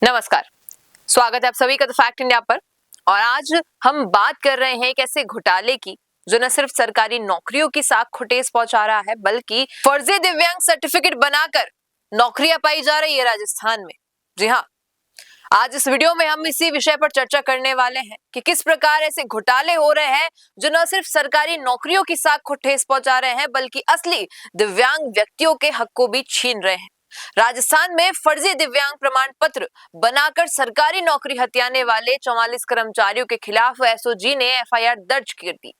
नमस्कार, स्वागत है आप सभी का द फैक्ट इंडिया पर। और आज हम बात कर रहे हैं एक ऐसे घोटाले की जो न सिर्फ सरकारी नौकरियों की साख को ठेस पहुंचा रहा है बल्कि फर्जी दिव्यांग सर्टिफिकेट बनाकर नौकरियां पाई जा रही है राजस्थान में। जी हाँ, आज इस वीडियो में हम इसी विषय पर चर्चा करने वाले हैं कि किस प्रकार ऐसे घोटाले हो रहे हैं जो न सिर्फ सरकारी नौकरियों की साख को ठेस पहुंचा रहे हैं बल्कि असली दिव्यांग व्यक्तियों के हक को भी छीन रहे हैं। राजस्थान में फर्जी दिव्यांग प्रमाण पत्र बनाकर सरकारी नौकरी हथियाने वाले 44 कर्मचारियों के खिलाफ एसओजी ने एफआईआर दर्ज कर दी।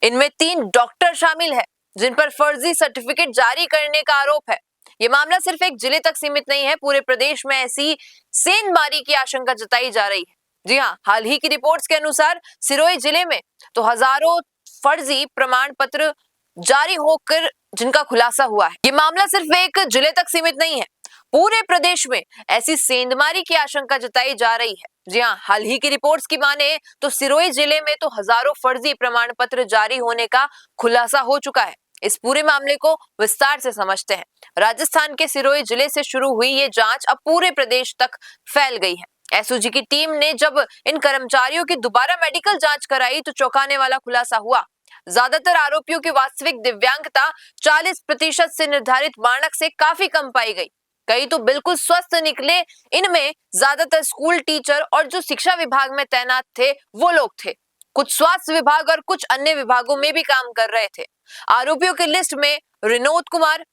इनमें 3 डॉक्टर शामिल हैं जिन पर फर्जी सर्टिफिकेट जारी करने का आरोप है। ये मामला सिर्फ एक जिले तक सीमित नहीं है, पूरे प्रदेश में ऐसी सेंधमारी की आशंका जताई जा रही है। जी हाँ, हाल ही की रिपोर्ट्स के अनुसार सिरोही जिले में तो हजारों फर्जी प्रमाण पत्र जारी होकर जिनका खुलासा हुआ है। ये मामला सिर्फ एक जिले तक सीमित नहीं है, पूरे प्रदेश में ऐसी सेंधमारी की आशंका जताई जा रही है। जी हाँ, हाल ही की रिपोर्ट्स की माने तो सिरोही जिले में तो हजारों फर्जी प्रमाण पत्र जारी होने का खुलासा हो चुका है। इस पूरे मामले को विस्तार से समझते हैं। राजस्थान के सिरोही जिले से शुरू हुई ये जांच अब पूरे प्रदेश तक फैल गई है। एसओजी की टीम ने जब इन कर्मचारियों की दोबारा मेडिकल जांच कराई तो चौंकाने वाला खुलासा हुआ। ज्यादातर आरोपियों की वास्तविक दिव्यांगता 40% से निर्धारित मानक से काफी कम पाई गई। कई तो बिल्कुल स्वस्थ निकले। इनमें ज्यादातर स्कूल टीचर और जो शिक्षा विभाग में तैनात थे वो लोग थे। कुछ स्वास्थ्य विभाग और कुछ अन्य विभागों में भी काम कर रहे थे। आरोपियों की लिस्ट में विनोद कुमार,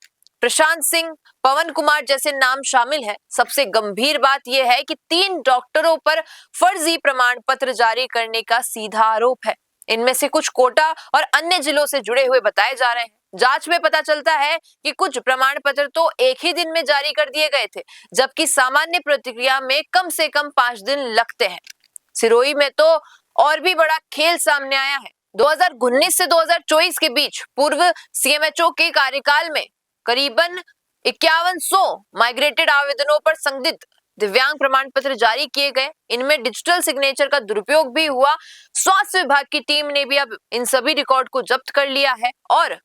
प्रशांत सिंह, पवन कुमार जैसे नाम शामिल हैं। सबसे गंभीर बात यह है कि 3 डॉक्टरों पर फर्जी प्रमाण पत्र जारी करने का सीधा आरोप है। इनमें से कुछ कोटा और अन्य जिलों से जुड़े हुए बताए जा रहे हैं। जांच में पता चलता है कि कुछ प्रमाण पत्र तो एक ही दिन में जारी कर दिए गए थे, जबकि सामान्य प्रक्रिया में कम से कम 5 दिन लगते हैं। सिरोही में तो और भी बड़ा खेल सामने आया है। 2019 से 2024 के बीच पूर्व सीएमएचओ के कार्यकाल में करीबन 5100 माइग्रेटेड आवेदनों पर संदिग्ध दिव्यांग प्रमाण पत्र जारी किए गए। इनमें डिजिटल सिग्नेचर का दुरुपयोग भी हुआ। स्वास्थ्य विभाग की टीम ने भी अब इन सभी रिकॉर्ड को जब्त कर लिया है और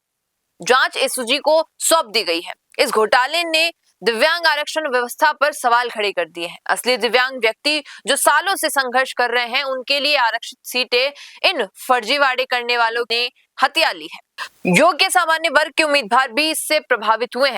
जांच एसओजी को सौंप दी गई है। इस घोटाले ने दिव्यांग आरक्षण व्यवस्था पर सवाल खड़े कर दिए हैं। असली दिव्यांग व्यक्ति जो सालों से संघर्ष कर रहे हैं उनके लिए आरक्षित सीटें इन फर्जीवाड़े करने वालों ने हथिया ली है। योग्य सामान्य वर्ग के उम्मीदवार भी इससे प्रभावित हुए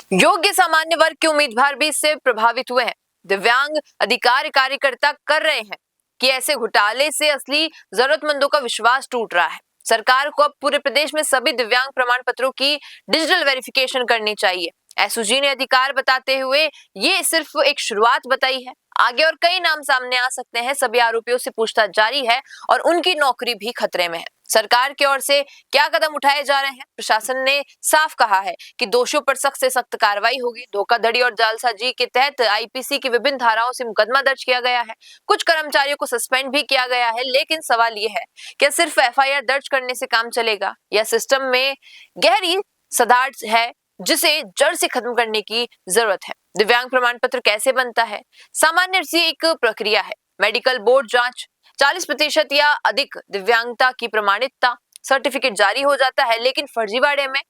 हैं। दिव्यांग अधिकार कार्यकर्ता कर रहे हैं कि ऐसे घोटाले से असली जरूरतमंदों का विश्वास टूट रहा है। सरकार को अब पूरे प्रदेश में सभी दिव्यांग प्रमाण पत्रों की डिजिटल वेरिफिकेशन करनी चाहिए। एसओजी ने अधिकार बताते हुए ये सिर्फ एक शुरुआत बताई है। आगे और कई नाम सामने आ सकते हैं। सभी आरोपियों से पूछताछ जारी है और उनकी नौकरी भी खतरे में है। सरकार की ओर से क्या कदम उठाए जा रहे हैं? प्रशासन ने साफ कहा है कि दोषियों पर सख्त से सख्त कार्रवाई होगी। धोखाधड़ी और जालसाजी के तहत आईपीसी की विभिन्न धाराओं से मुकदमा दर्ज किया गया है। कुछ कर्मचारियों को सस्पेंड भी किया गया है। लेकिन सवाल ये है, क्या सिर्फ एफआईआर दर्ज करने से काम चलेगा या सिस्टम में गहरी सदार्थ है जिसे जड़ से खत्म करने की जरूरत है? दिव्यांग प्रमाण पत्र कैसे बनता है? सामान्य सी एक प्रक्रिया है। मेडिकल बोर्ड जांच, 40% या अधिक दिव्यांगता की प्रमाणितता, सर्टिफिकेट जारी हो जाता है। लेकिन फर्जीवाड़े में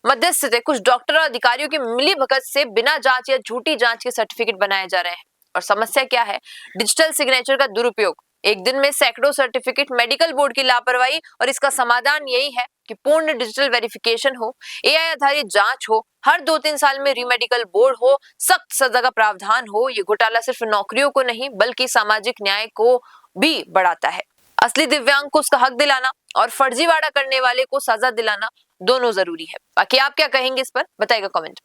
मध्यस्थ थे कुछ डॉक्टर और अधिकारियों की मिलीभगत से बिना जांच या झूठी जांच के सर्टिफिकेट बनाए जा रहे हैं। और समस्या क्या है? डिजिटल सिग्नेचर का दुरुपयोग। एक दिन में सैकड़ों सर्टिफिकेट, मेडिकल बोर्ड की लापरवाही। और इसका समाधान यही है कि पूर्ण डिजिटल वेरिफिकेशन हो, एआई आधारित जांच हो, हर 2-3 साल में रीमेडिकल बोर्ड हो, सख्त सजा का प्रावधान हो। ये घोटाला सिर्फ नौकरियों को नहीं बल्कि सामाजिक न्याय को भी बढ़ाता है। असली दिव्यांग को उसका हक दिलाना और फर्जीवाड़ा करने वाले को सजा दिलाना दोनों जरूरी है। बाकी आप क्या कहेंगे इस पर? बताइएगा कमेंट में।